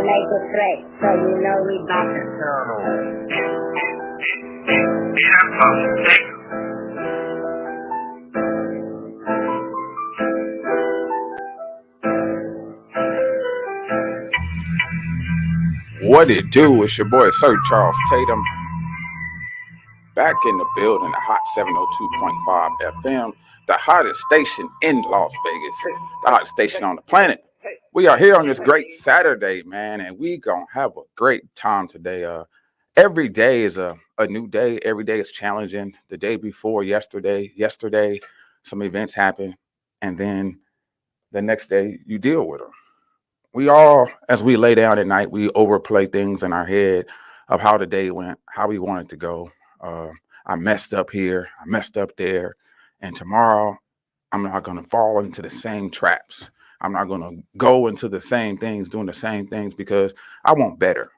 make a threat, so you know we back. What it do? It's your boy Sir Charles Tatum, back in the building, the hot 702.5 FM, the hottest station in Las Vegas, the hottest station on the planet. We are here on this great Saturday, man, and we gonna have a great time today. Every day is a new day. Every day is challenging. The day before yesterday, some events happen, and then the next day you deal with them. We all, as we lay down at night, we overplay things in our head of how the day went, how we want it to go. I messed up here, I messed up there, and tomorrow I'm not going to fall into the same traps. I'm not going to go into the same things, doing the same things, because I want better.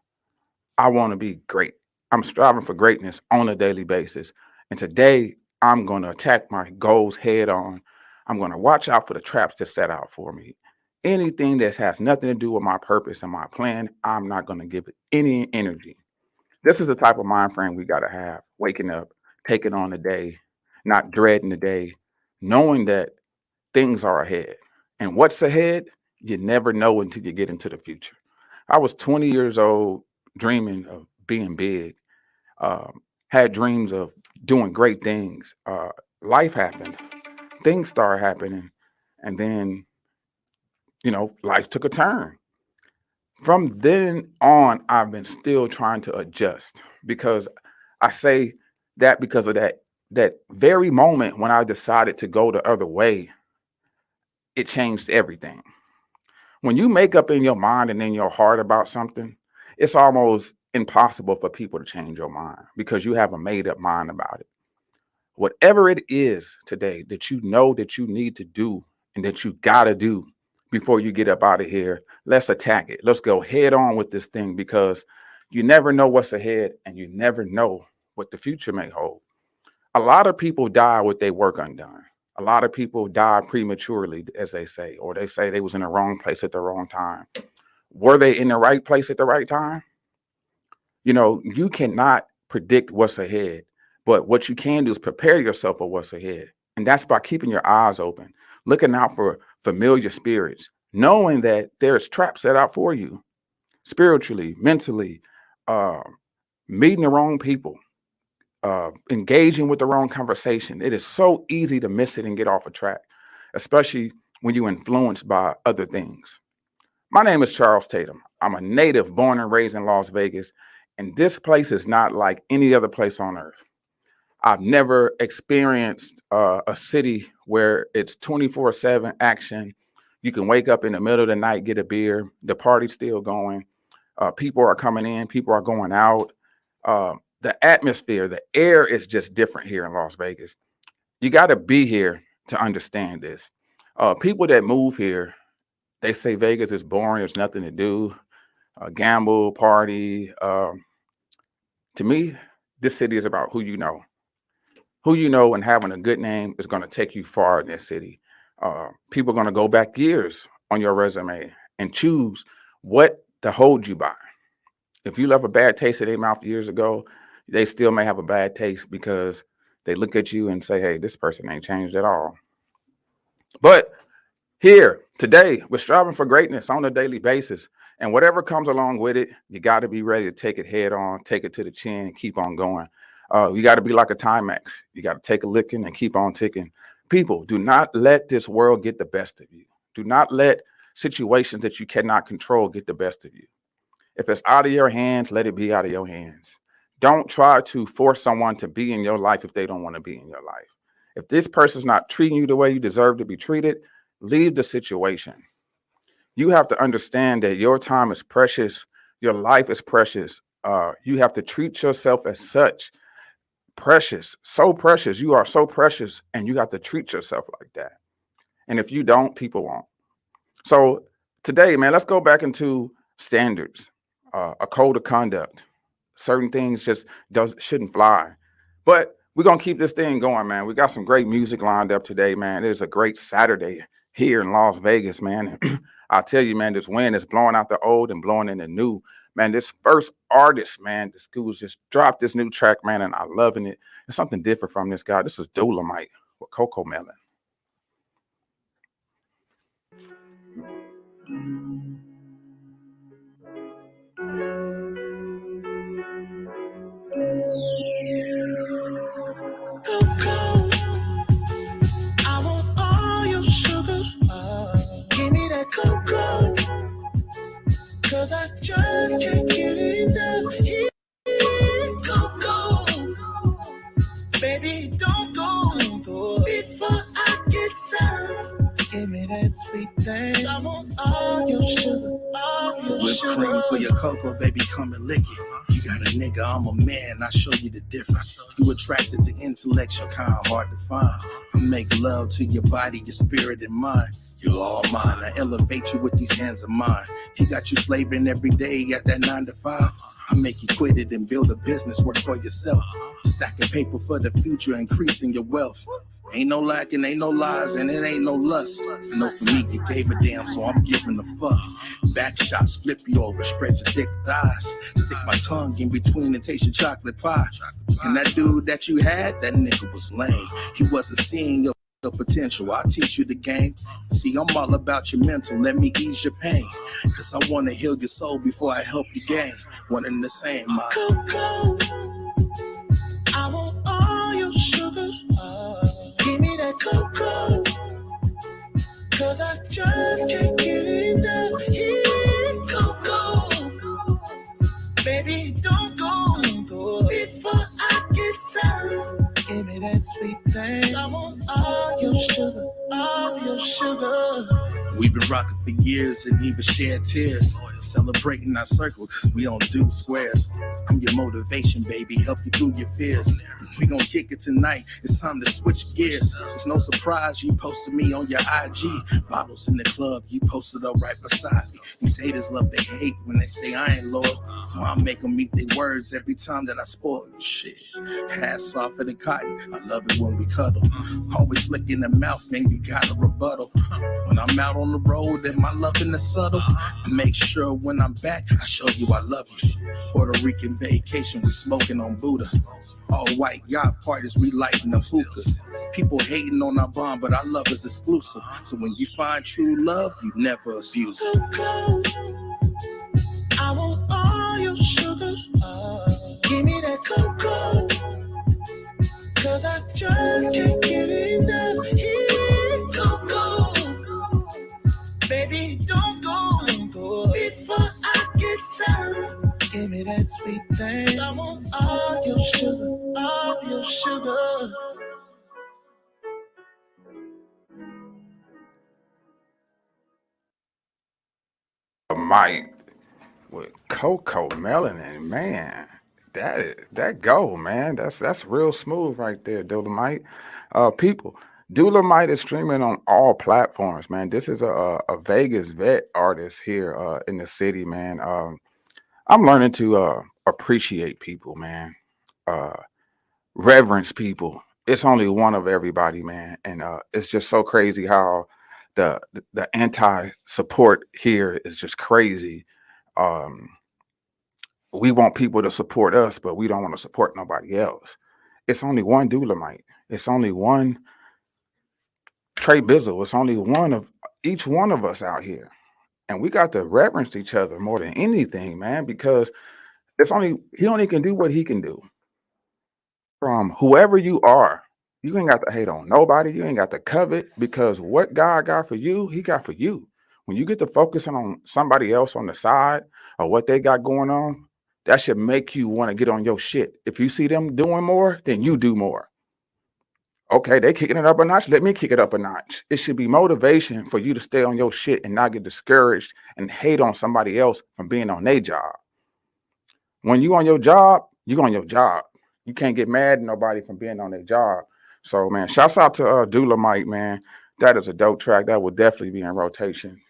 I want to be great. I'm striving for greatness on a daily basis. And today I'm going to attack my goals head on. I'm going to watch out for the traps that set out for me. Anything that has nothing to do with my purpose and my plan, I'm not going to give it any energy. This is the type of mind frame we got to have. Waking up, taking on the day, not dreading the day, knowing that things are ahead. And what's ahead, you never know until you get into the future. I was 20 years old, dreaming of being big, had dreams of doing great things. Life happened. Things started happening. And then life took a turn. From then on, I've been still trying to adjust, because I say that because of that very moment when I decided to go the other way, it changed everything. When you make up in your mind and in your heart about something, it's almost impossible for people to change your mind, because you have a made up mind about it. Whatever it is today that you know that you need to do and that you got to do before you get up out of here, let's attack it. Let's go head on with this thing, because you never know what's ahead and you never know what the future may hold. A lot of people die with their work undone. A lot of people die prematurely, as they say, or they say they was in the wrong place at the wrong time. Were they in the right place at the right time? You cannot predict what's ahead, but what you can do is prepare yourself for what's ahead. And that's by keeping your eyes open, looking out for familiar spirits, knowing that there's traps set out for you spiritually, mentally, meeting the wrong people, engaging with the wrong conversation. It is so easy to miss it and get off a track, especially when you're influenced by other things. My name is Charles Tatum. I'm a native born and raised in Las Vegas, and this place is not like any other place on earth. I've never experienced a city where it's 24/7 action. You can wake up in the middle of the night, get a beer. The party's still going. People are coming in. People are going out. The atmosphere, the air is just different here in Las Vegas. You got to be here to understand this. People that move here, they say Vegas is boring. There's nothing to do. Gamble, party. To me, this city is about who you know. Who you know, and having a good name is going to take you far in this city. People are going to go back years on your resume and choose what to hold you by. If you left a bad taste in their mouth years ago, they still may have a bad taste because they look at you and say, hey, this person ain't changed at all. But here today, we're striving for greatness on a daily basis. And whatever comes along with it, you got to be ready to take it head on, take it to the chin, and keep on going. You got to be like a Timex. You got to take a licking and keep on ticking. People, do not let this world get the best of you. Do not let situations that you cannot control get the best of you. If it's out of your hands, let it be out of your hands. Don't try to force someone to be in your life if they don't want to be in your life. If this person's not treating you the way you deserve to be treated, leave the situation. You have to understand that your time is precious. Your life is precious. You have to treat yourself as such. Precious, so precious. You are so precious, and you have to treat yourself like that. And if you don't, people won't. So today, man, let's go back into standards, a code of conduct. Certain things just shouldn't fly. But we're going to keep this thing going, man. We got some great music lined up today, man. It is a great Saturday here in Las Vegas, man. I'll tell you, man, this wind is blowing out the old and blowing in the new. Man, this first artist, man, the schools just dropped this new track, man, and I'm loving it. It's something different from this guy. This is Dolomite with Coco Melon. Cocoa, I want all your sugar. Give me that cocoa, 'cause I just can't get enough. Yeah, cocoa, baby, don't go before I get some. Give me that sweet thing. I want all your sugar, all your Whipped sugar. cream for your cocoa, baby, come and lick it. You got a nigga, I'm a man, I show you the difference. You attracted to intellectual, kind of hard to find. I make love to your body, your spirit, and mind. You're all mine, I elevate you with these hands of mine. He got you slaving every day at that 9 to 5. I make you quit it and build a business, work for yourself. Stacking paper for the future, increasing your wealth. Ain't no lacking, ain't no lies, and it ain't no lust. You know, for me, you gave a damn, so I'm giving a fuck. Back shots, flip you over, spread your thick thighs. Stick my tongue in between and taste your chocolate pie. And that dude that you had, that nigga was lame. He wasn't seeing your potential. I'll teach you the game. See, I'm all about your mental. Let me ease your pain. 'Cause I want to heal your soul before I help you gain. One and the same, my Cocoa, I want all your sugar. Give me that cocoa, 'cause I just can't get enough. Yeah, cocoa, baby, don't go before I get some. Give me that sweet thing. I want all your sugar, all your sugar. We've been rocking for years and even shared tears. Celebrating our circle, 'cause we don't do squares. I'm your motivation, baby, help you through your fears. We gon' kick it tonight, it's time to switch gears. It's no surprise you posted me on your IG. Bottles in the club, you posted up right beside me. These haters love to hate when they say I ain't loyal. So I make them eat their words every time that I spoil you. Shit, ass soft in the cotton, I love it when we cuddle. Always slick in the mouth, man, you got a rebuttal. When I'm out on the road and my loving is subtle, I make sure when I'm back, I show you I love you. Puerto Rican vacation, we smoking on Buddha. All white yacht parties, we lighting up hookahs. People hating on our bond, but our love is exclusive. So when you find true love, you never abuse it. Cocoa, I want all your sugar. Give me that cocoa, 'cause I just can't get enough. Yeah, cocoa, baby, don't go before I get some. Give me that sweet thing. I want all your sugar, all your sugar. Mike with Coco Melon, and man, that go, man. That's real smooth right there, Dolomite. People, Dolomite is streaming on all platforms, man. This is a Vegas vet artist here in the city, man. I'm learning to appreciate people, man. Uh, Reverence people. It's only one of everybody, man, and it's just so crazy how the anti support here is just crazy. Um, we want people to support us, but we don't want to support nobody else. It's only one Dolomite. It's only one Trey Bizzle. It's only one of each one of us out here, and we got to reverence each other more than anything, man, because it's only he only can do what he can do. From whoever you are. You ain't got to hate on nobody. You ain't got to covet because what God got for you, He got for you. When you get to focusing on somebody else on the side or what they got going on, that should make you want to get on your shit. If you see them doing more, then you do more. Okay, they kicking it up a notch. Let me kick it up a notch. It should be motivation for you to stay on your shit and not get discouraged and hate on somebody else from being on their job. When you on your job, you on your job. You can't get mad at nobody from being on their job. So, man, shouts out to Dolomite, man. That is a dope track. That will definitely be in rotation.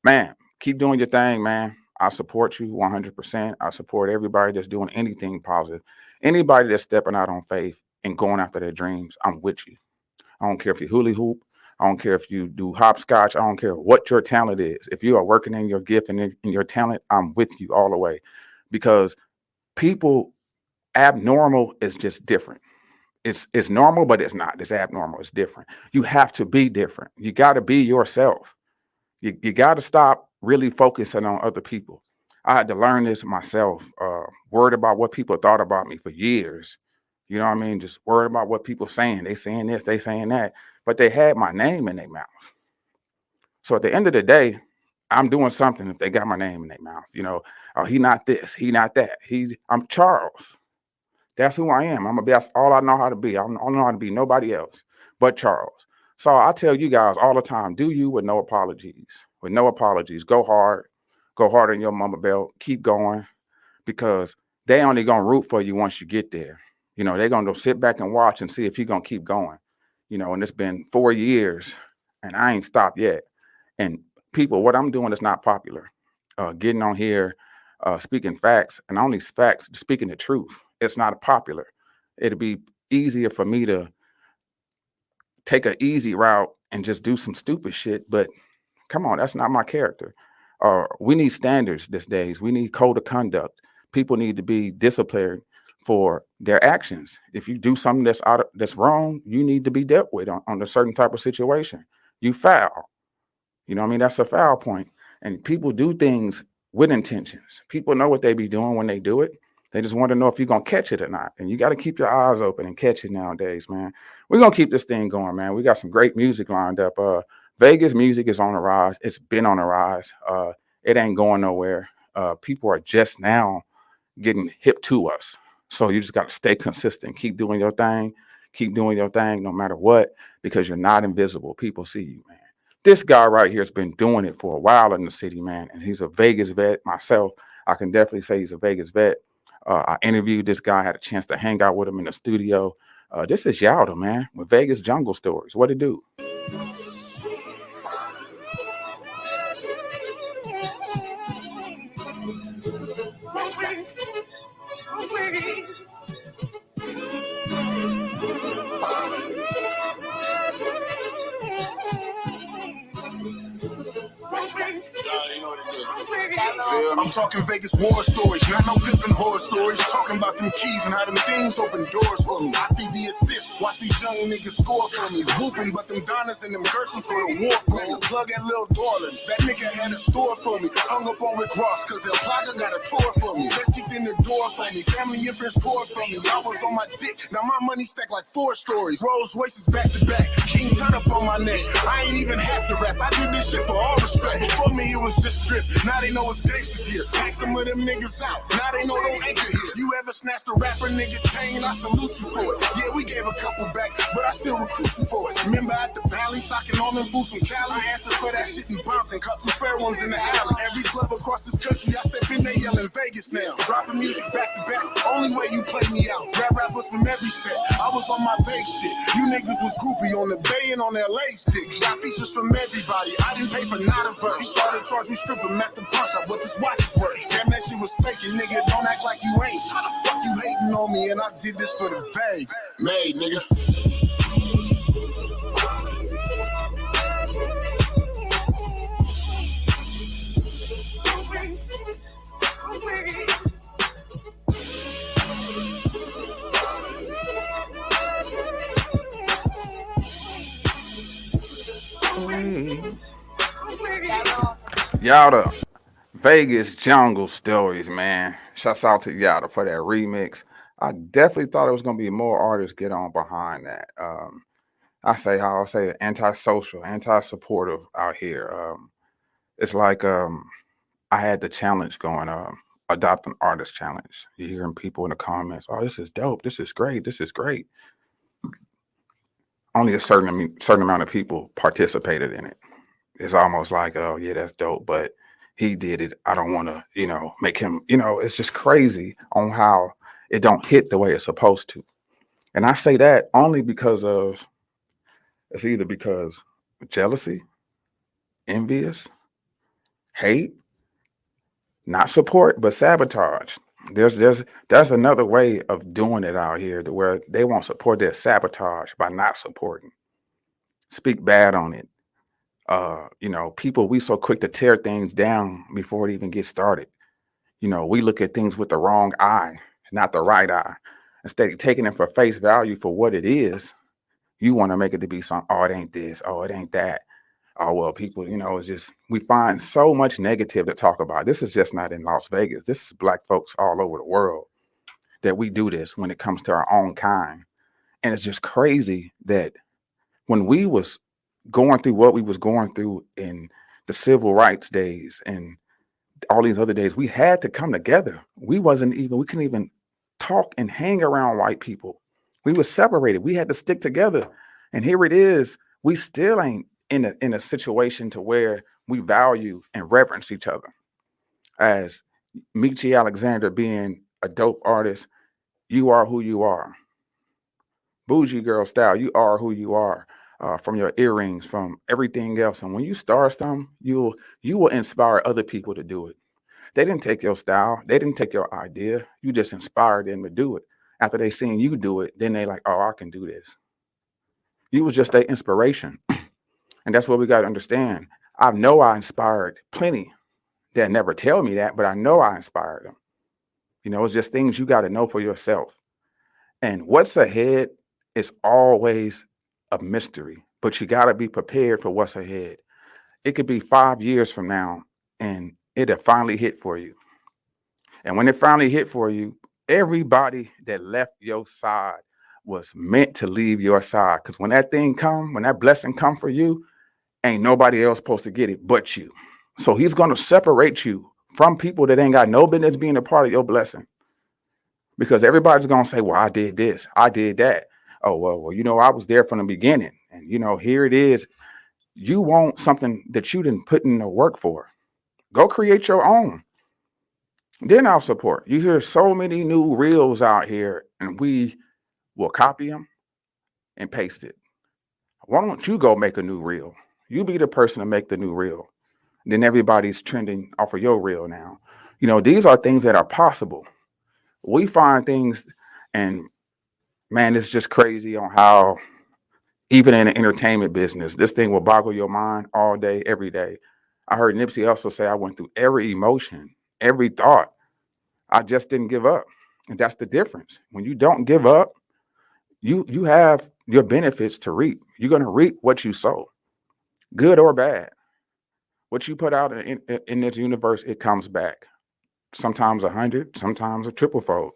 Man, keep doing your thing, man. I support you 100%. I support everybody that's doing anything positive. Anybody that's stepping out on faith and going after their dreams, I'm with you. I don't care if you hula hoop. I don't care if you do hopscotch. I don't care what your talent is. If you are working in your gift and in your talent, I'm with you all the way. Because people, abnormal is just different. It's normal, but it's not. It's abnormal. It's different. You have to be different. You got to be yourself. You got to stop really focusing on other people. I had to learn this myself. Worried about what people thought about me for years. You know what I mean? Just worried about what people saying. They saying this, they saying that, but they had my name in their mouth. So at the end of the day, I'm doing something if they got my name in their mouth. You know, he not this, he not that. I'm Charles. That's who I am. I'm that's all I know how to be. I don't know how to be nobody else but Charles. So I tell you guys all the time, do you with no apologies. With no apologies. Go hard. Go hard on your mama belt. Keep going, because they only gonna root for you once you get there. You know, they're gonna go sit back and watch and see if you're gonna keep going. You know, and it's been 4 years and I ain't stopped yet. And people, what I'm doing is not popular. Getting on here, speaking facts, and only facts, speaking the truth. It's not popular. It'd be easier for me to take an easy route and just do some stupid shit. But come on, that's not my character. We need standards these days. We need code of conduct. People need to be disciplined for their actions. If you do something that's wrong, you need to be dealt with on a certain type of situation. You foul. You know what I mean? That's a foul point. And people do things with intentions. People know what they be doing when they do it. They just want to know if you're going to catch it or not. And you got to keep your eyes open and catch it nowadays, man. We're going to keep this thing going, man. We got some great music lined up. Vegas music is on the rise. It's been on the rise. It ain't going nowhere. People are just now getting hip to us. So you just got to stay consistent. Keep doing your thing. Keep doing your thing no matter what, because you're not invisible. People see you, man. This guy right here has been doing it for a while in the city, man. And he's a Vegas vet. Myself, I can definitely say he's a Vegas vet. I interviewed this guy, had a chance to hang out with him in the studio. This is Yalda, man, with Vegas Jungle Stories. What it do? I'm talking Vegas war stories, not no pimpin' horror stories. Talking about them keys and how them things open doors for me. I feed the assist, watch these young niggas score for me. Whooping, but them Donnas and them Gershons go to war for me. Plug at Lil Dorlands, that nigga had a store for me. Hung up on Rick Ross, cause El Plaga got a tour for me. Let's kicked in the door for me, family and friends tour for me. I was on my dick, now my money stacked like 4 stories. Rolls Royces back to back, King Tut up on my neck. I ain't even have to rap, I did this shit for all respect. Before me it was just drip, now they know it's gangsters here. Pack some of them niggas out, now they know don't anchor here. You ever snatched a rapper nigga chain, I salute you for it. Yeah, we gave a couple back, but I still recruit you for it. Remember at the Valley, socking on them boots from Cali? I answered for that shit in Bompton, caught 2 fair ones in the alley. Every club across this country, I step in, they yelling Vegas now. Dropping music back to back, only way you play me out. Rap rappers from every set, I was on my Vegas shit. You niggas was groupie on the Bay and on LA stick. Got features from everybody, I didn't pay for not a verse. He tried to charge me stripping at the punch out what this watch is worth. Damn, that shit was faking, nigga, don't act like you ain't. How the fuck you hating on me and I did this for the vague? Made, nigga. Yalda, Vegas Jungle Stories, man. Shouts out to Yalda for that remix. I definitely thought it was gonna be more artists get on behind that. I'll say antisocial, anti-supportive out here. It's like I had the challenge going, adopt an artist challenge. You're hearing people in the comments, oh, this is dope, this is great, this is great. Only a certain amount of people participated in it. It's almost like, oh yeah, that's dope, but he did it. I don't want to, make him, it's just crazy on how it don't hit the way it's supposed to. And I say that only because it's either because of jealousy, envious, hate, not support, but sabotage. There's another way of doing it out here to where they won't support their sabotage by not supporting. speak bad on it. People, we so quick to tear things down before it even gets started. We look at things with the wrong eye, not the right eye. Instead of taking it for face value for what it is, you want to make it to be some, oh, it ain't this, oh, it ain't that. Oh, well, people, it's just, we find so much negative to talk about. This is just not in Las Vegas. This is Black folks all over the world that we do this when it comes to our own kind. And it's just crazy that when we was going through what we was going through in the civil rights days and all these other days, we had to come together. We couldn't even talk and hang around white people. We were separated. We had to stick together. And here it is. We still ain't in a situation to where we value and reverence each other. As Michi Alexander being a dope artist, you are who you are. Bougie Girl Style, you are who you are. From your earrings, from everything else. And when you start something, you will inspire other people to do it. They didn't take your style. They didn't take your idea. You just inspired them to do it. After they seen you do it, then they like, oh, I can do this. You was just their inspiration. And that's what we got to understand. I know I inspired plenty that never tell me that, but I know I inspired them. It's just things you got to know for yourself. And what's ahead is always a mystery, but you got to be prepared for what's ahead. It could be 5 years from now and it'll finally hit for you. And when it finally hit for you, everybody that left your side was meant to leave your side. Because when that blessing come for you, ain't nobody else supposed to get it but you. So he's going to separate you from people that ain't got no business being a part of your blessing. Because everybody's going to say, well, I did this, I did that. Oh, well, I was there from the beginning. And, here it is. You want something that you didn't put in the work for. Go create your own. Then I'll support. You hear so many new reels out here, and we will copy them and paste it. Why don't you go make a new reel? You be the person to make the new reel. Then everybody's trending off of your reel now. These are things that are possible. We find things, and man, it's just crazy on how even in the entertainment business, this thing will boggle your mind all day, every day. I heard Nipsey also say, I went through every emotion, every thought. I just didn't give up. And that's the difference. When you don't give up, you have your benefits to reap. You're going to reap what you sow, good or bad. What you put out in this universe, it comes back. Sometimes 100, sometimes a triple fold.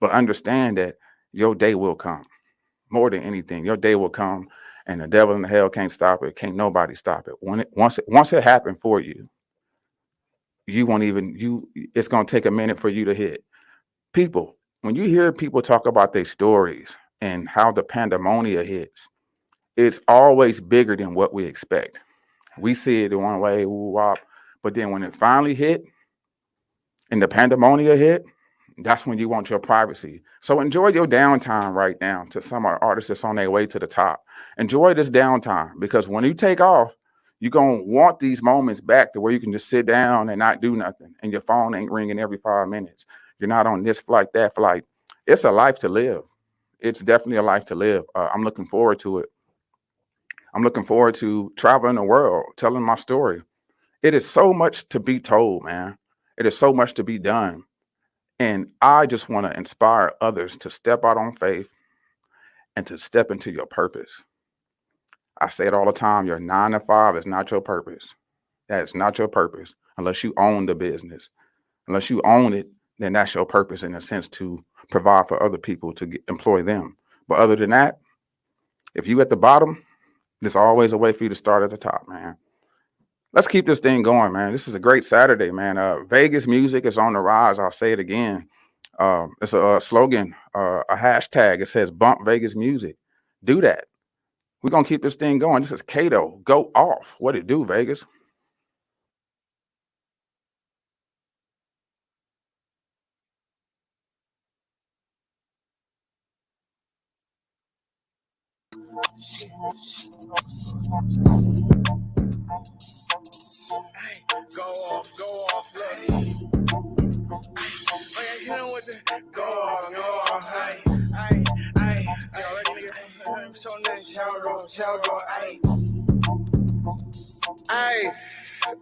But understand that your day will come. More than anything, your day will come, and the devil in the hell can't stop it. Can't nobody stop it. Once it happened for you, it's going to take a minute for you to hit. People, when you hear people talk about their stories and how the pandemonium hits, it's always bigger than what we expect. We see it in one way, but then when it finally hit and the pandemonium hit, that's when you want your privacy. So enjoy your downtime right now. To some of our artists that's on their way to the top, enjoy this downtime, because when you take off, you're going to want these moments back to where you can just sit down and not do nothing, and your phone ain't ringing every 5 minutes. You're not on this flight, that flight. It's a life to live. It's definitely a life to live. I'm looking forward to it. I'm looking forward to traveling the world, telling my story. It is so much to be told, man. It is so much to be done. And I just want to inspire others to step out on faith and to step into your purpose. I say it all the time. Your 9 to 5 is not your purpose. That is not your purpose unless you own the business. Unless you own it, then that's your purpose, in a sense, to provide for other people, to employ them. But other than that, if you at the bottom, there's always a way for you to start at the top, man. Let's keep this thing going, man. This is a great Saturday, man. Vegas music is on the rise. I'll say it again. It's a slogan, a hashtag. It says bump Vegas music. Do that. We're going to keep this thing going. This is Kato. Go off. What it do, Vegas? Go off, look. Oh yeah, you know what the go off, hey, hey, hey, already nigga, so nice, tell go, hey,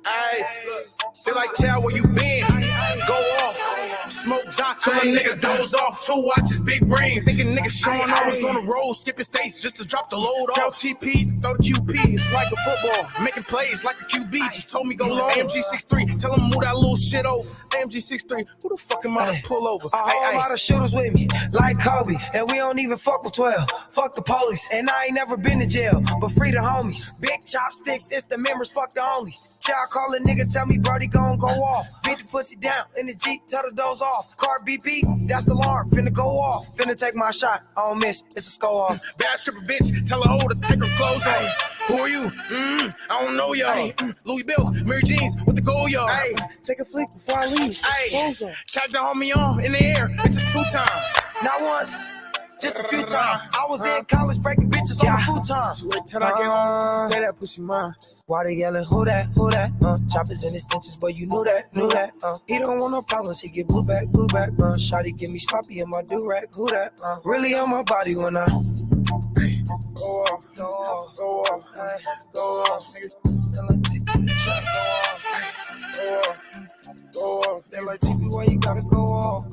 Ay, they like, tell where you been. Go off. Smoke jock till a nigga doze off. 2 watches, big rings. Thinking niggas showing I was on the road, skipping states just to drop the load off. Tell TP to throw the QP. It's like a football. Making plays like a QB. Just told me go long. AMG 6'3. Tell him move that little shit over. AMG 6'3. Who the fuck am I to pull over? A whole lot of shooters with me, like Kobe. And we don't even fuck with 12. Fuck the police. And I ain't never been to jail, but free the homies. Big chopsticks, it's the members, fuck the only. Child call a nigga, tell me Brody gon' go off. Beat the pussy down in the Jeep, tell the doors off. Car beep beep, that's the alarm, finna go off. Finna take my shot, I don't miss, it's a score off. Bad stripper bitch, tell her hoe to take her clothes off. Who are you? I don't know y'all. Louis Bill, Mary Jeans with the gold y'all. Take a flick before I leave. Tag the homie on in the air, it's just 2 times. Not once, just a few times. I was in college breaking bitches on the futon. Wait till I get home just to say that pussy mine. Why they yelling, who that, choppers in his stitches, but you knew that, he don't want no problems, he get blue back, shawty give me sloppy in my do-rag, who that, really on my body when I Go off, go off, go off, go off, go off. They like, TV, why you gotta go off,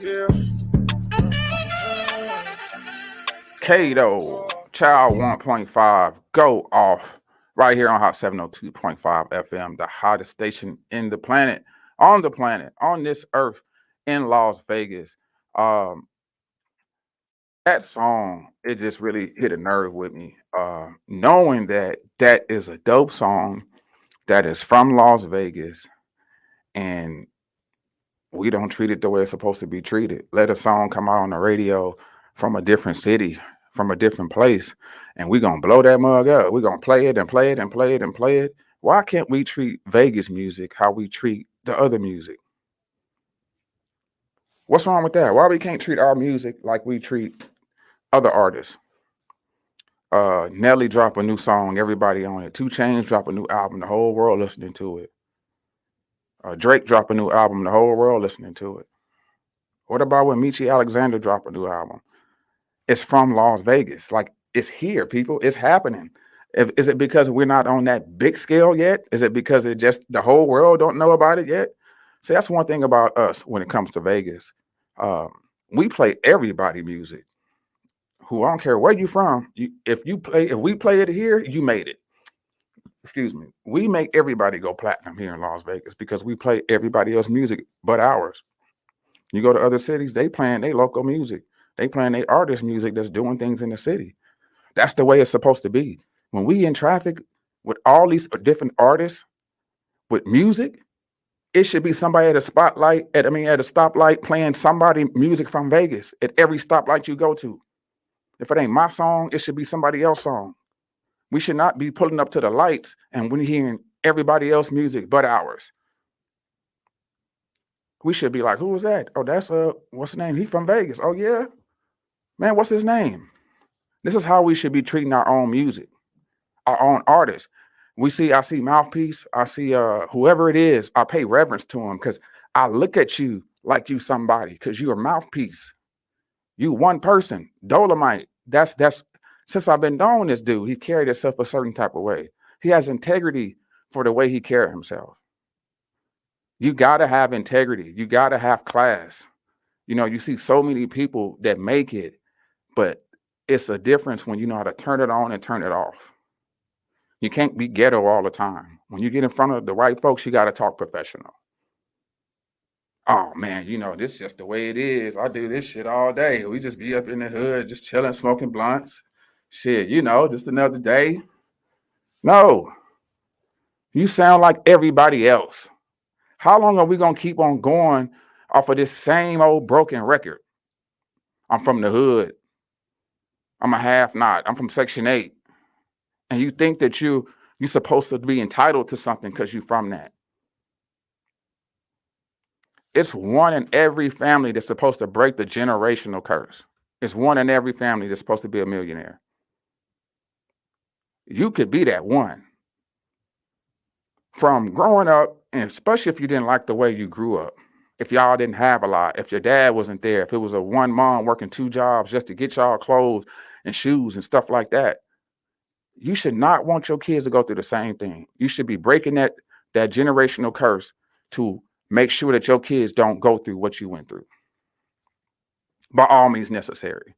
yeah. Kato, Child 1.5, go off. Right here on Hot 702.5 FM, the hottest station in the planet, on this earth, in Las Vegas. That song, it just really hit a nerve with me. Knowing that that is a dope song that is from Las Vegas, and we don't treat it the way it's supposed to be treated. Let a song come out on the radio from a different city, from a different place, and we're going to blow that mug up. We're going to play it and play it and play it and play it. Why can't we treat Vegas music how we treat the other music? What's wrong with that? Why we can't treat our music like we treat other artists? Nelly drop a new song, everybody on it. 2 Chainz drop a new album, the whole world listening to it. Drake drop a new album, the whole world listening to it. What about when Michi Alexander drop a new album? It's from Las Vegas. Like, it's here, people. It's happening. Is it because we're not on that big scale yet? Is it because it just the whole world don't know about it yet? See, that's one thing about us when it comes to Vegas. We play everybody music. Who I don't care where you from. If we play it here, you made it. Excuse me. We make everybody go platinum here in Las Vegas because we play everybody else's music but ours. You go to other cities, they playing their local music. They playing their artist music that's doing things in the city. That's the way it's supposed to be. When we in traffic with all these different artists with music, it should be somebody at a stoplight playing somebody music from Vegas at every stoplight you go to. If it ain't my song, it should be somebody else's song. We should not be pulling up to the lights and we're hearing everybody else's music but ours. We should be like, who was that? Oh, that's what's his name? He from Vegas. Oh yeah, man, what's his name? This is how we should be treating our own music, our own artists. I see Mouthpiece. I see whoever it is. I pay reverence to him because I look at you like you somebody because you're a Mouthpiece. You one person, Dolomite. That's since I've been knowing this dude, he carried himself a certain type of way. He has integrity for the way he carried himself. You got to have integrity. You got to have class. You know, you see so many people that make it, but it's a difference when you know how to turn it on and turn it off. You can't be ghetto all the time. When you get in front of the right folks, you got to talk professional. Oh man, you know, this is just the way it is. I do this shit all day. We just be up in the hood, just chilling, smoking blunts. Shit, you know, just another day. No, you sound like everybody else. How long are we going to keep on going off of this same old broken record? I'm from the hood. I'm a half-knot. I'm from Section 8. And you think that you're supposed to be entitled to something because you're from that. It's one in every family that's supposed to break the generational curse. It's one in every family that's supposed to be a millionaire. You could be that one. From growing up, and especially if you didn't like the way you grew up, if y'all didn't have a lot, if your dad wasn't there, if it was a one mom working 2 jobs just to get y'all clothes and shoes and stuff like that, You should not want your kids to go through the same thing. You should be breaking that generational curse to make sure that your kids don't go through what you went through. By all means necessary.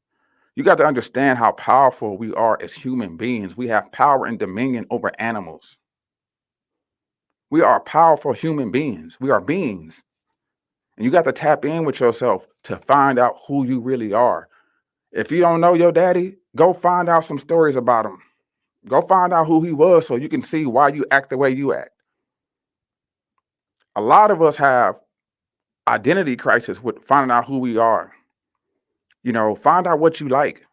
You got to understand how powerful we are as human beings. We have power and dominion over animals. We are powerful human beings. We are beings. And you got to tap in with yourself to find out who you really are. If you don't know your daddy, go find out some stories about him. Go find out who he was so you can see why you act the way you act. A lot of us have identity crisis with finding out who we are. You know, find out what you like.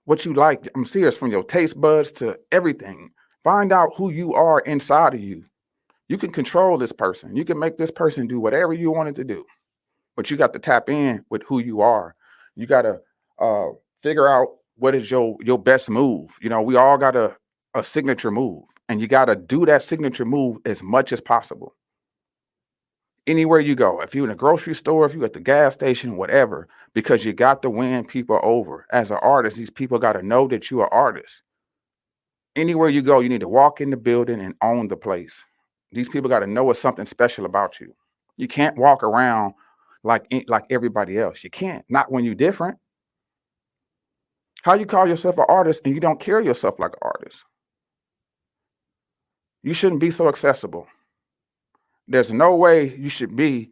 What you like. I'm serious, from your taste buds to everything. Find out who you are inside of you. You can control this person. You can make this person do whatever you want it to do. But you got to tap in with who you are. You got to figure out what is your best move. You know, we all got a signature move, and you got to do that signature move as much as possible. Anywhere you go, if you're in a grocery store, if you're at the gas station, whatever, because you got to win people over. As an artist, these people got to know that you're an artist. Anywhere you go, you need to walk in the building and own the place. These people got to know it's something special about you. You can't walk around like everybody else. You can't. Not when you're different. How you call yourself an artist and you don't carry yourself like an artist? You shouldn't be so accessible. There's no way you should be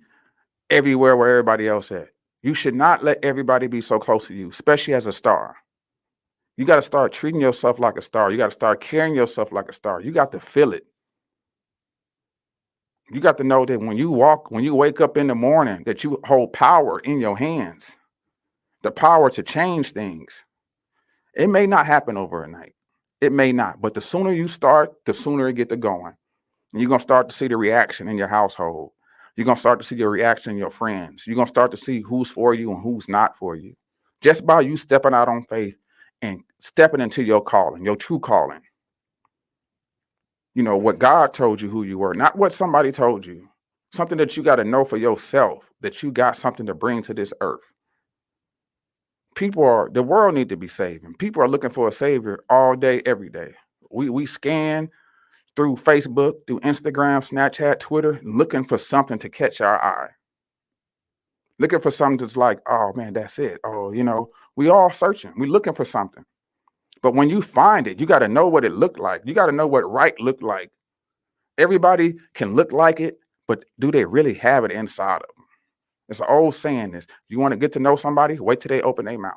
everywhere where everybody else at. You should not let everybody be so close to you, especially as a star. You got to start treating yourself like a star. You got to start carrying yourself like a star. You got to feel it. You got to know that when you wake up in the morning, that you hold power in your hands, the power to change things. It may not happen overnight. It may not, but the sooner you start, the sooner it get to going. And you're going to start to see the reaction in your household. You're going to start to see your reaction in your friends. You're going to start to see who's for you and who's not for you. Just by you stepping out on faith and stepping into your calling, your true calling. You know, what God told you who you were, not what somebody told you. Something that you got to know for yourself, that you got something to bring to this earth. The world need to be saved. And people are looking for a savior all day, every day. We scan through Facebook, through Instagram, Snapchat, Twitter, looking for something to catch our eye. Looking for something that's like, oh man, that's it. Oh, you know, we all searching. We looking for something. But when you find it, you got to know what it looked like. You got to know what right looked like. Everybody can look like it, but do they really have it inside of them? It's an old saying this. You want to get to know somebody, wait till they open their mouth.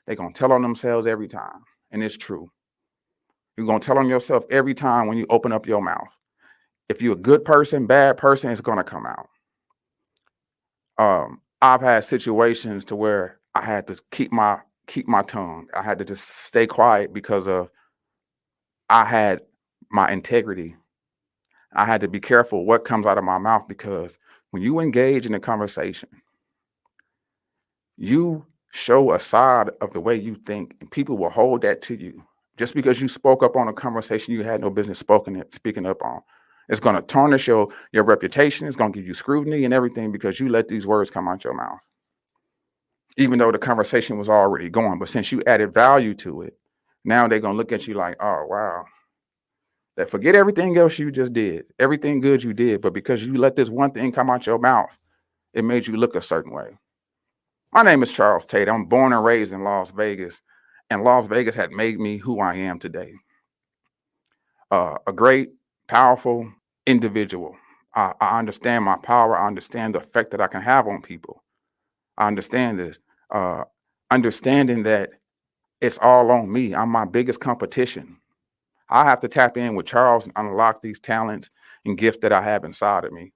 They're going to tell on themselves every time. And it's true. You're going to tell on yourself every time when you open up your mouth. If you're a good person, bad person, it's going to come out. I've had situations to where I had to keep my tongue. I had to just stay quiet because I had my integrity. I had to be careful what comes out of my mouth, because when you engage in a conversation, you show a side of the way you think, and people will hold that to you. Just because you spoke up on a conversation you had no business speaking up on, it's going to tarnish your reputation. It's going to give you scrutiny and everything because you let these words come out your mouth. Even though the conversation was already going, but since you added value to it, now they're going to look at you like, oh, wow. That forget everything else you just did, everything good you did, but because you let this one thing come out your mouth, it made you look a certain way. My name is Charles Tatum. I'm born and raised in Las Vegas, and Las Vegas had made me who I am today. A great, powerful individual. I understand my power. I understand the effect that I can have on people. I understand this. Understanding that it's all on me. I'm my biggest competition. I have to tap in with Charles and unlock these talents and gifts that I have inside of me.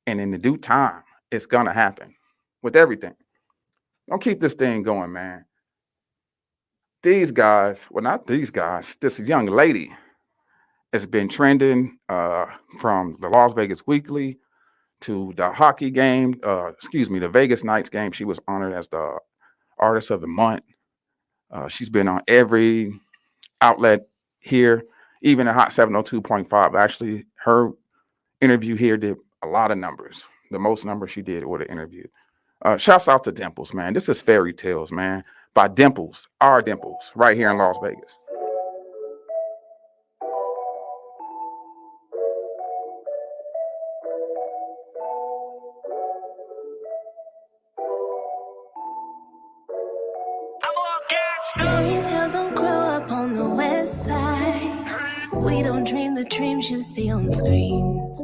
And in the due time, it's going to happen with everything. Don't keep this thing going, man. These guys, well, not these guys, this young lady has been trending from the Las Vegas Weekly to the hockey game, the Vegas Knights game. She was honored as the Artist of the Month. She's been on every outlet here, even at Hot 702.5. Actually, her interview here did a lot of numbers, the most numbers she did with an interview. Shouts out to Dimples, man. This is Fairy Tales, man, by Dimples, our Dimples, right here in Las Vegas. We don't dream the dreams you see on screens.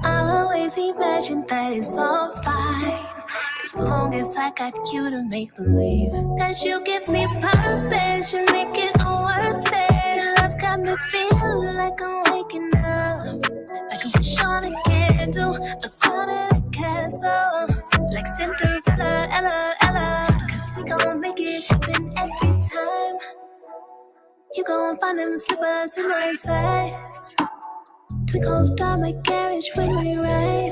I always imagine that it's all fine, as long as I got you to make believe. Cause you give me purpose, you make it all worth it. Your love got me feeling like I'm waking up, like a wish on a candle, a corner of the castle, like Cinderella, Ella, Ella. Cause we gon' make it happen every time. You gon' find them slippers in my size. We gon' start my carriage when we ride.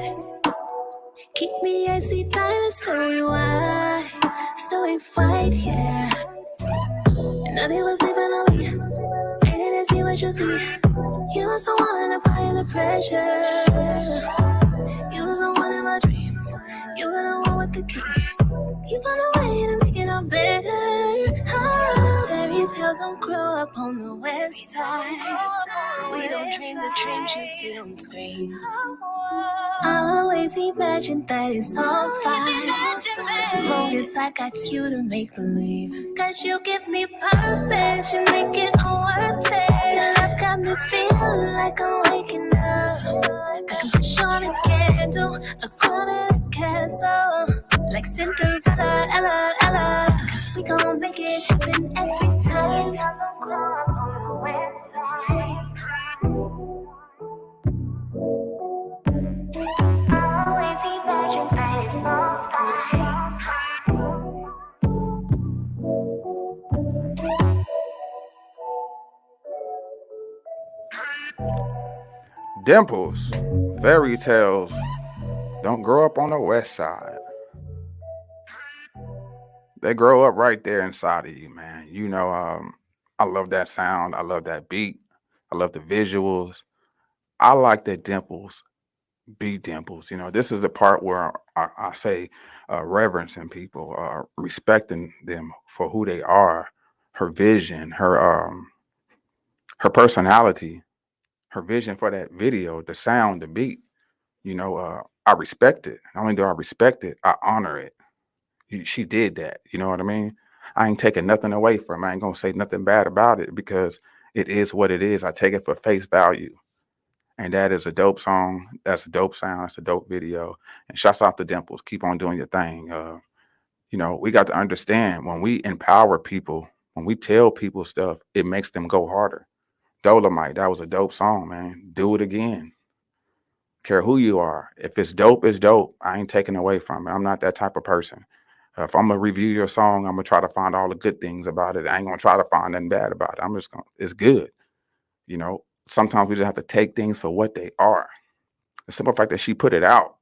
Keep me icy diamonds, snowy white, snowy white, yeah. Nothing was leaving on me. I didn't see what you see. You was the one applying the pressure. You was the one in my dreams. You were the one with the key. You found a way to make it all better. Oh, fairy tales don't grow up on the west side. We don't dream the dreams you see on screen. I always imagine that it's all fine, as long as I got you to make believe. Cause you give me purpose, you make it all worth it. Your love got me feeling like I'm waking up, like a wish on a candle, a corner of the castle, like Cinderella, Ella, Ella. Cause we gon' make it happen every time. Always imagine that it's all fine. Dimples, fairy tales don't grow up on the west side. They grow up right there inside of you, man. I love that sound. I love that beat. I love the visuals. I like that Dimples be Dimples. This is the part where I say reverencing people, respecting them for who they are, her vision, her personality, her vision for that video, the sound, the beat. I respect it. Not only do I respect it, I honor it. She did that. You know what I mean? I ain't taking nothing away from it. I ain't gonna say nothing bad about it because it is what it is. I take it for face value. And that is a dope song. That's a dope sound. That's a dope video. And shouts out to Dimples. Keep on doing your thing. We got to understand when we empower people, when we tell people stuff, it makes them go harder. Dolomite, that was a dope song, man. Do it again. Care who you are. If it's dope, it's dope. I ain't taking away from it. I'm not that type of person. If I'm gonna review your song, I'm gonna try to find all the good things about it. I ain't gonna try to find nothing bad about it. I'm just gonna, it's good. Sometimes we just have to take things for what they are. The simple fact that she put it out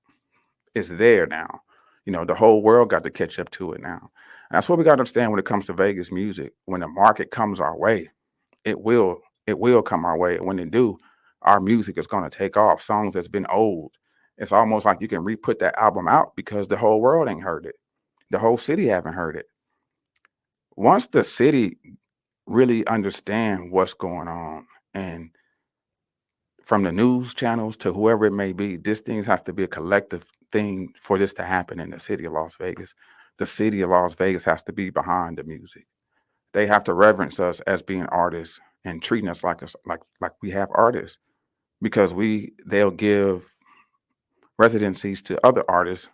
is there now. The whole world got to catch up to it now. And that's what we got to understand when it comes to Vegas music. When the market comes our way, it will come our way. And when it do, our music is going to take off. Songs that's been old, it's almost like you can re-put that album out because the whole world ain't heard it. The whole city haven't heard it. Once the city really understand what's going on, and from the news channels to whoever it may be, this thing has to be a collective thing for this to happen in the city of Las Vegas. The city of Las Vegas has to be behind the music. They have to reverence us as being artists and treating us like we have artists, because they'll give residencies to other artists.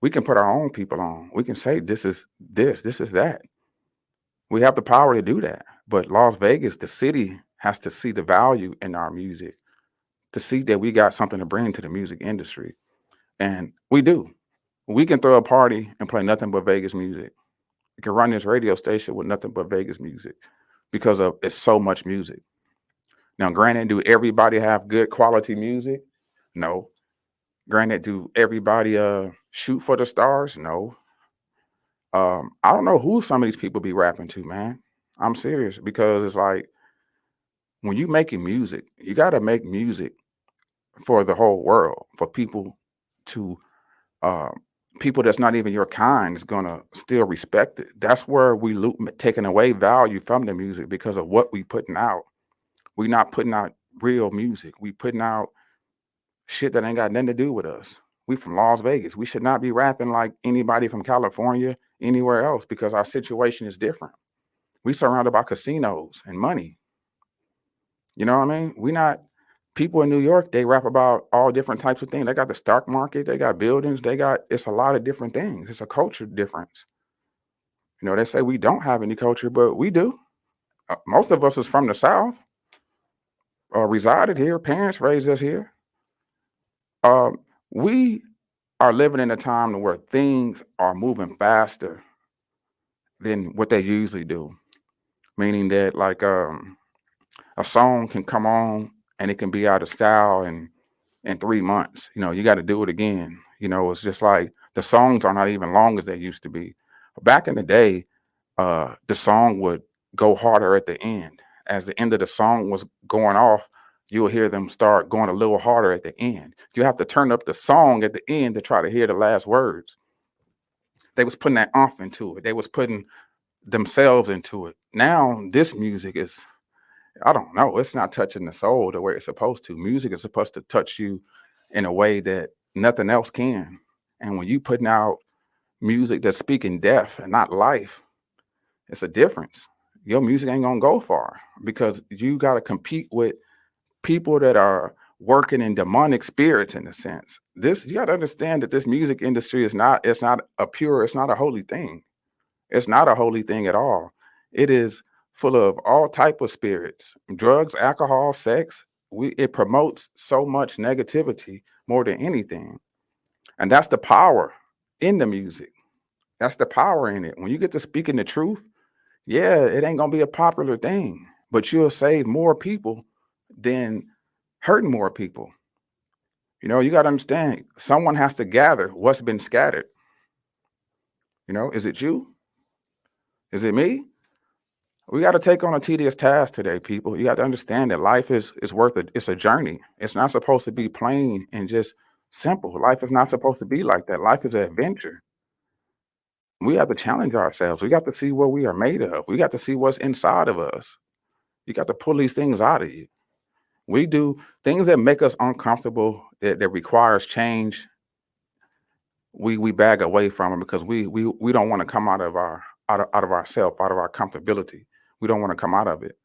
We can put our own people on. We can say this is that. We have the power to do that. But Las Vegas, the city, has to see the value in our music, to see that we got something to bring to the music industry. And we do. We can throw a party and play nothing but Vegas music. We can run this radio station with nothing but Vegas music because it's so much music. Now, granted, do everybody have good quality music? No. Granted, do everybody shoot for the stars? No. I don't know who some of these people be rapping to, man. I'm serious, because it's like, when you making music, you got to make music for the whole world, for people to people that's not even your kind is gonna still respect it. That's where we taking away value from the music because of what we putting out. We not putting out real music. We putting out shit that ain't got nothing to do with us. We from Las Vegas. We should not be rapping like anybody from California, anywhere else, because our situation is different. We surrounded by casinos and money. You know what I mean? We not people in New York, they rap about all different types of things. They got the stock market, they got buildings, it's a lot of different things. It's a culture difference. You know, they say we don't have any culture, but we do. Most of us is from the South, resided here, parents raised us here. We are living in a time where things are moving faster than what they usually do. Meaning that like a song can come on and it can be out of style in 3 months. You know, you got to do it again. You know, it's just like the songs are not even long as they used to be. Back in the day, the song would go harder at the end. As the end of the song was going off, you'll hear them start going a little harder at the end. You have to turn up the song at the end to try to hear the last words. They was putting that off into it. They was putting themselves into it. Now this music is, I don't know, it's not touching the soul the way it's supposed to. Music is supposed to touch you in a way that nothing else can. And when you putting out music that's speaking death and not life, it's a difference. Your music ain't gonna go far because you got to compete with people that are working in demonic spirits in a sense. This, you got to understand that this music industry is not, it's not a holy thing. It's not a holy thing at all. It is full of all type of spirits, drugs, alcohol, sex. It promotes so much negativity more than anything. And that's the power in the music. That's the power in it. When you get to speaking the truth, yeah, it ain't gonna be a popular thing, but you'll save more people than hurting more people. You know, you got to understand, someone has to gather what's been scattered. You know, is it you? Is it me? We got to take on a tedious task today, people. You got to understand that life is worth it. It's a journey. It's not supposed to be plain and just simple. Life is not supposed to be like that. Life is an adventure. We have to challenge ourselves. We got to see what we are made of. We got to see what's inside of us. You got to pull these things out of you. We do things that make us uncomfortable, that requires change. We back away from them because we don't want to come out of ourself, out of our comfortability. We don't want to come out of it.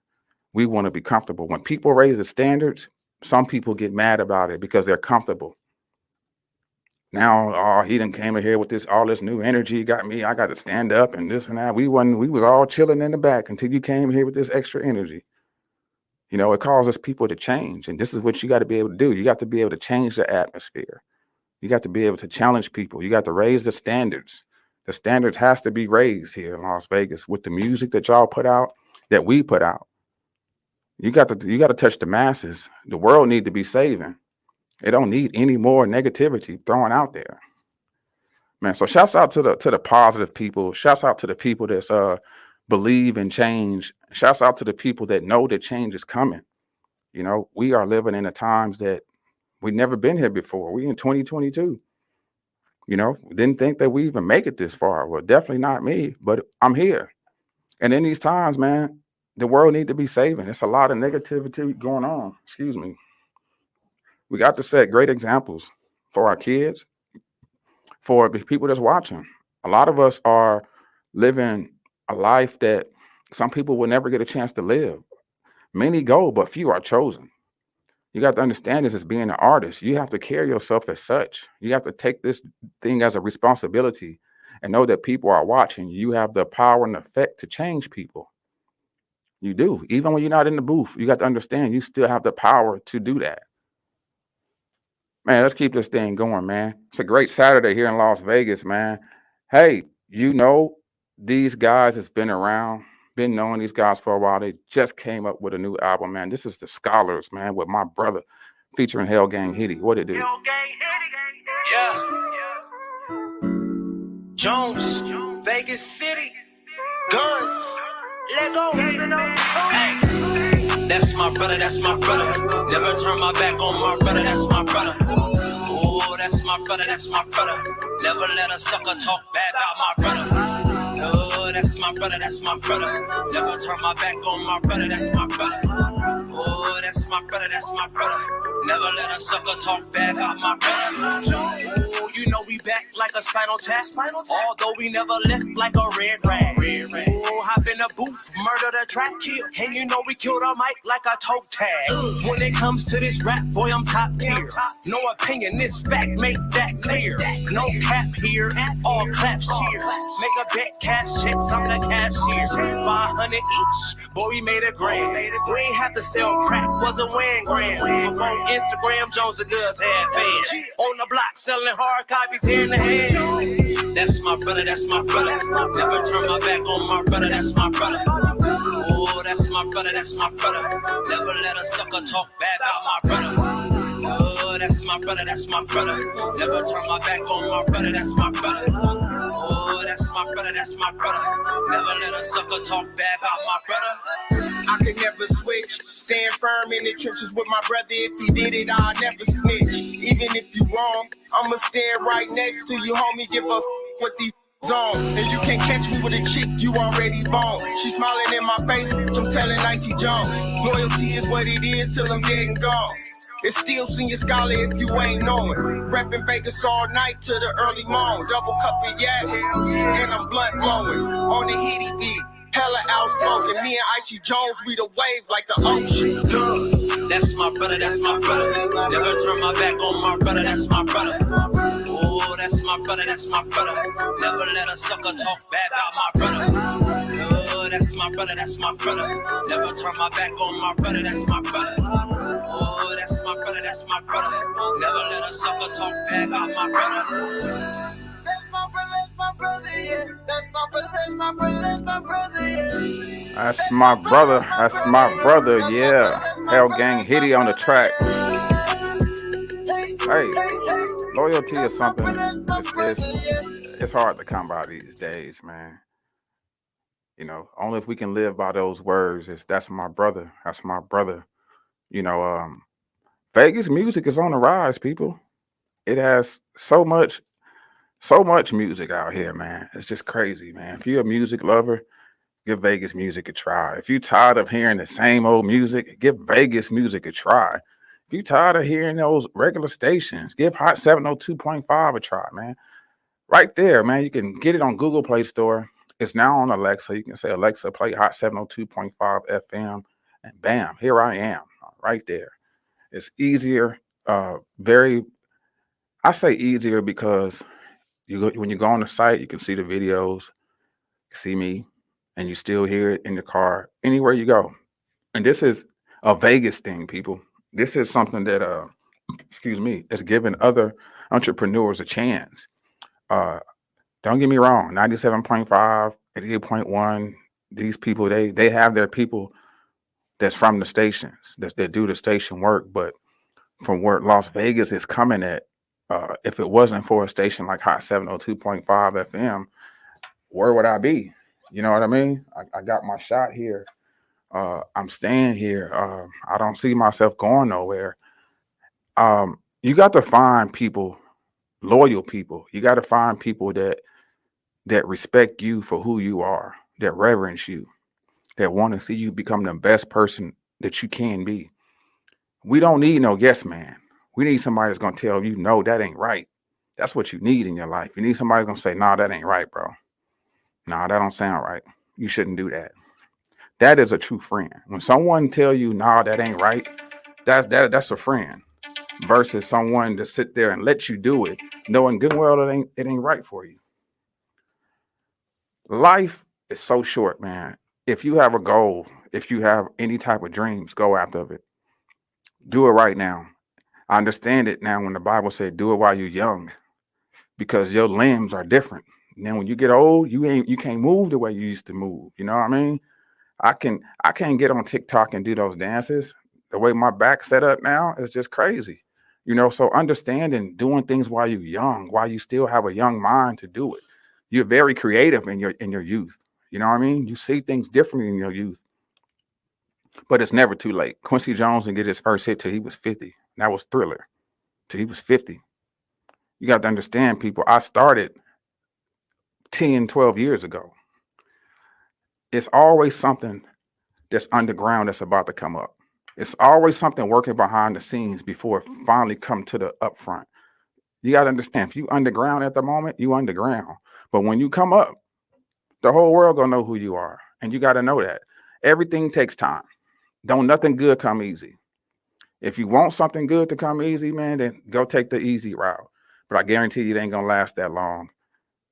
We want to be comfortable. When people raise the standards, some people get mad about it because they're comfortable. Now, oh, he done came in here with all this new energy, got me, I got to stand up and this and that. We was all chilling in the back until you came here with this extra energy. You know, it causes people to change. And this is what you got to be able to do. You got to be able to change the atmosphere. You got to be able to challenge people. You got to raise the standards. The standards has to be raised here in Las Vegas with the music that y'all put out, that we put out. You got to touch the masses. The world need to be saving. It don't need any more negativity thrown out there. Man, so shouts out to the positive people. Shouts out to the people that's believe in change. Shouts out to the people that know that change is coming. You know, we are living in the times that we've never been here before. We in 2022. You know, didn't think that we even make it this far. Well, definitely not me, but I'm here. And in these times, man, the world need to be saving. It's a lot of negativity going on. Excuse me. We got to set great examples for our kids, for the people that's watching. A lot of us are living a life that some people will never get a chance to live. Many go, but few are chosen. You got to understand this as being an artist. You have to carry yourself as such. You have to take this thing as a responsibility and know that people are watching. You have the power and effect to change people. You do. Even when you're not in the booth, you got to understand you still have the power to do that. Man, let's keep this thing going, man. It's a great Saturday here in Las Vegas, man. Hey, you know, these guys has been around, been knowing these guys for a while. They just came up with a new album, man. This is The Scholars, man, with my brother featuring Hell Gang Hitty. What it do? Hell Gang Hitty. Yeah. Jones, Vegas City, guns, let go. Hey. That's my brother, that's my brother. Never turn my back on my brother, that's my brother. Oh, that's my brother, that's my brother. Never let a sucker talk bad about my brother. Oh, that's my brother, that's my brother. Never turn my back on my brother, that's my brother. Oh, that's my brother, that's my brother. Never let a sucker talk bad about my brother. Oh, you know we back like a spinal tap. Although we never left like a red rag. Oh, hop in the booth, murder the track, kill. And you know we killed our mic like a toe tag. When it comes to this rap, boy, I'm top tier. No opinion, this fact, make that clear. No cap here, all claps here. Make a bet, cash checks, I'm the cashier. 500 each, boy, we made a grand. We ain't have to sell crack, wasn't weighing grams. On Instagram, Jones and Goods had fans. On the block, selling hard copies hand to hand. That's my brother, that's my brother. Never turn my back on my brother, that's my brother. Oh, that's my brother, that's my brother. Never let a sucker talk bad about my brother. Oh, that's my brother, that's my brother. Never turn my back on my brother, that's my brother. Oh, that's my brother, that's my brother. Never let a sucker talk bad about my brother. I could never switch. Stand firm in the trenches with my brother. If he did it, I'll never snitch. Even if you wrong, I'ma stand right next to you, homie. Give a what these on. And you can't catch me with a chick you already bone. She smiling in my face, I'm telling Icy Jones. Loyalty is what it is till I'm dead and gone. It's still senior scholar if you ain't knowing. Reppin' Vegas all night to the early morn. Double cup of yak, and I'm blunt blowing. On the heaty beat, hella out smoking. Me and Icy Jones, we the wave like the ocean. That's my brother, that's my brother. Never turn my back on my brother, that's my brother. Oh, that's my brother, that's my brother. Never let a sucker talk bad about my brother. Oh, that's my brother, that's my brother. Never turn my back on my brother, that's my brother. Oh, that's my brother, that's my brother. Never let a sucker talk bad about my brother. That's my brother, yeah. That's my brother, that's my brother, that's my brother, yeah. That's my brother. That's my brother. Yeah. Hell Gang Hitty on the track. Hey, loyalty is something. It's hard to come by these days, man. You know, only if we can live by those words. It's that's my brother. That's my brother. You know, Vegas music is on the rise, people. It has so much music out here, man. It's just crazy, man. If you're a music lover, give Vegas music a try. If you're tired of hearing the same old music, give Vegas music a try. If you're tired of hearing those regular stations, give Hot 702.5 a try, man. Right there, man. You can get it on Google Play Store. It's now on Alexa. You can say, Alexa, play Hot 702.5 FM, and bam, here I am, right there. It's easier, I say easier because when you go on the site, you can see the videos, see me, and you still hear it in the car, anywhere you go. And this is a Vegas thing, people. This is something that, is giving other entrepreneurs a chance. Don't get me wrong, 97.5, 88.1, these people, they have their people that's from the stations, that do the station work, but from where Las Vegas is coming at, if it wasn't for a station like Hot 702.5 FM, where would I be? You know what I mean? I got my shot here. I'm staying here. I don't see myself going nowhere. You got to find people, loyal people. You got to find people that respect you for who you are, that reverence you, that want to see you become the best person that you can be. We don't need no yes man. We need somebody that's going to tell you, no, that ain't right. That's what you need in your life. You need somebody that's going to say, nah, that ain't right, bro. Nah, that don't sound right. You shouldn't do that. That is a true friend. When someone tell you, nah, that ain't right, that's a friend. Versus someone to sit there and let you do it, knowing good and well it ain't right for you. Life is so short, man. If you have a goal, if you have any type of dreams, go after it. Do it right now. I understand it now when the Bible said do it while you're young, because your limbs are different. And then when you get old, you can't move the way you used to move. You know what I mean? I can't get on TikTok and do those dances. The way my back's set up now is just crazy. You know, so understanding doing things while you're young, while you still have a young mind to do it. You're very creative in your youth. You know what I mean? You see things differently in your youth. But it's never too late. Quincy Jones didn't get his first hit till he was 50. That was Thriller. Till he was 50. You got to understand, people, I started 10, 12 years ago. It's always something that's underground that's about to come up. It's always something working behind the scenes before it finally come to the upfront. You got to understand, if you underground at the moment, you underground. But when you come up, the whole world gonna know who you are. And you got to know that. Everything takes time. Don't nothing good come easy. If you want something good to come easy, man, then go take the easy route. But I guarantee you it ain't gonna last that long.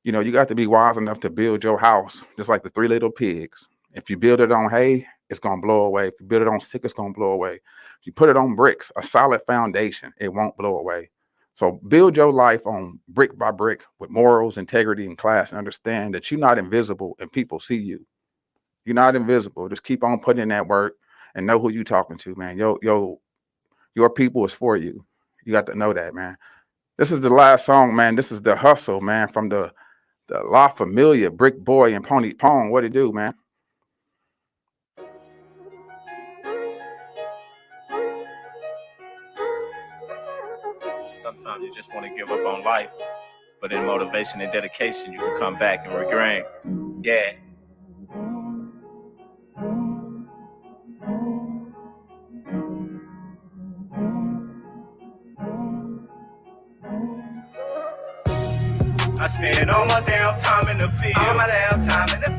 You know, you got to be wise enough to build your house, just like the three little pigs. If you build it on hay, it's gonna blow away. If you build it on stick, it's gonna blow away. If you put it on bricks, a solid foundation, it won't blow away. So build your life on brick by brick with morals, integrity, and class, and understand that you're not invisible and people see you. You're not invisible. Just keep on putting in that work and know who you talking to, man. Your people is for you. You got to know that, man. This is the last song, man. This is The Hustle, man, from the La Familia, Brick Boy, and Pony Pong. What it do, man? Sometimes you just want to give up on life, but in motivation and dedication, you can come back and regain. Yeah. I spend all my damn time in the field.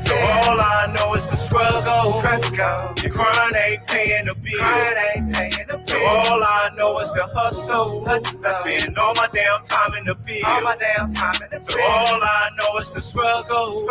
So all I know is the struggle. The grind ain't paying the bill. So all I know is the hustle. I spend all my damn time in the field. So all I know is the struggle.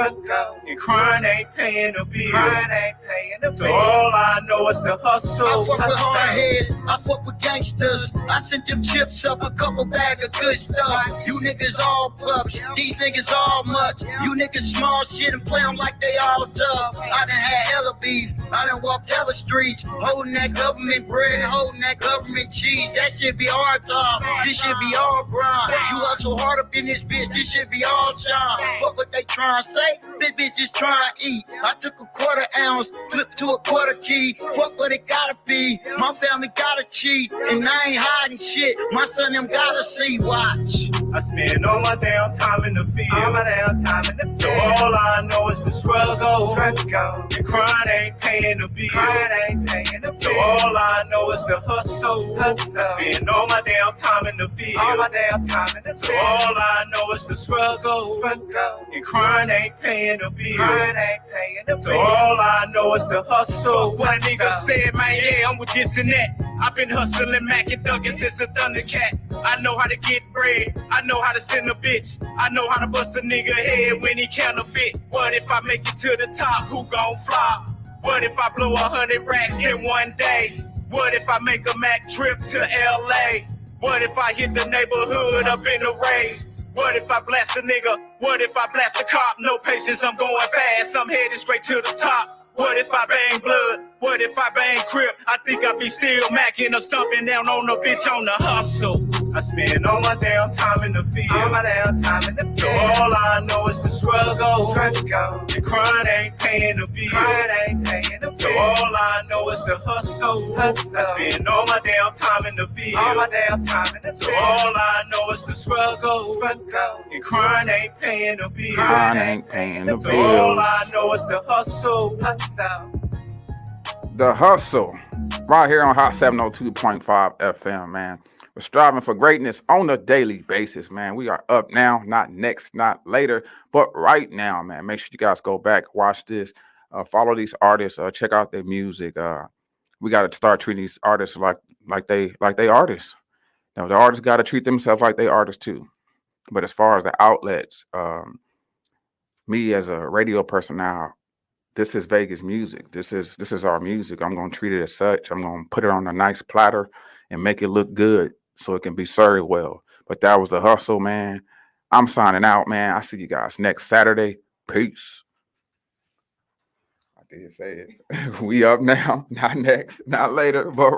The grind ain't paying the bill. So all I know is the hustle. I fuck with hard heads, I fuck with gangsters. I sent them chips up, a couple bag of good stuff. You niggas all pups, these niggas all much. You niggas small shit and play them like they all tough. I done had hella beef, I done walked hella streets, holding that government bread and holding that government cheese. That shit be hard time, this shit be all grind. You hustle hard up in this bitch, this shit be all time. Fuck what they trying to say, this bitch is trying to eat. I took a quarter ounce, flipped to a quarter key. Fuck what it gotta be, my family gotta cheat. And I ain't hiding shit, my son them gotta see, watch. I spend all my damn time in the field. So all I know is the struggle. The grind ain't paying the bill. So all I know is the hustle. I spend all my damn time in the field. So all I know is the struggle. The grind ain't paying the bill. So all I know is the hustle. What a nigga said, man, yeah, I'm with this and that. I've been hustling, Mac and thugging since a Thundercat. I know how to get bread. I know how to send a bitch. I know how to bust a nigga head when he counterfeit. What if I make it to the top? Who gon' fly? What if I blow 100 racks in one day? What if I make a Mac trip to LA? What if I hit the neighborhood up in the race? What if I blast a nigga? What if I blast a cop? No patience, I'm going fast. I'm headed straight to the top. What if I bang blood? What if I bang crip? I think I be still macking or stumping down on a bitch on the hustle. I spend all my damn time in the field. So all I know is the struggle. The grind ain't paying the bill. So all I know is the hustle. I spend all my damn time in the field. So all I know is the struggle. The grind ain't paying the bill. Grind ain't paying the So all bills. I know is the hustle. The Hustle, right here on Hot 702.5 FM, man. We're striving for greatness on a daily basis, man. We are up now, not next, not later, but right now, man. Make sure you guys go back, watch this, follow these artists, check out their music. We got to start treating these artists like they artists. Now, the artists got to treat themselves like they artists too. But as far as the outlets, me as a radio person now, this is Vegas music. This is our music. I'm gonna treat it as such. I'm gonna put it on a nice platter and make it look good so it can be served well. But that was The Hustle, man. I'm signing out, man. I see you guys next Saturday. Peace. I did say it. We up now, not next, not later, but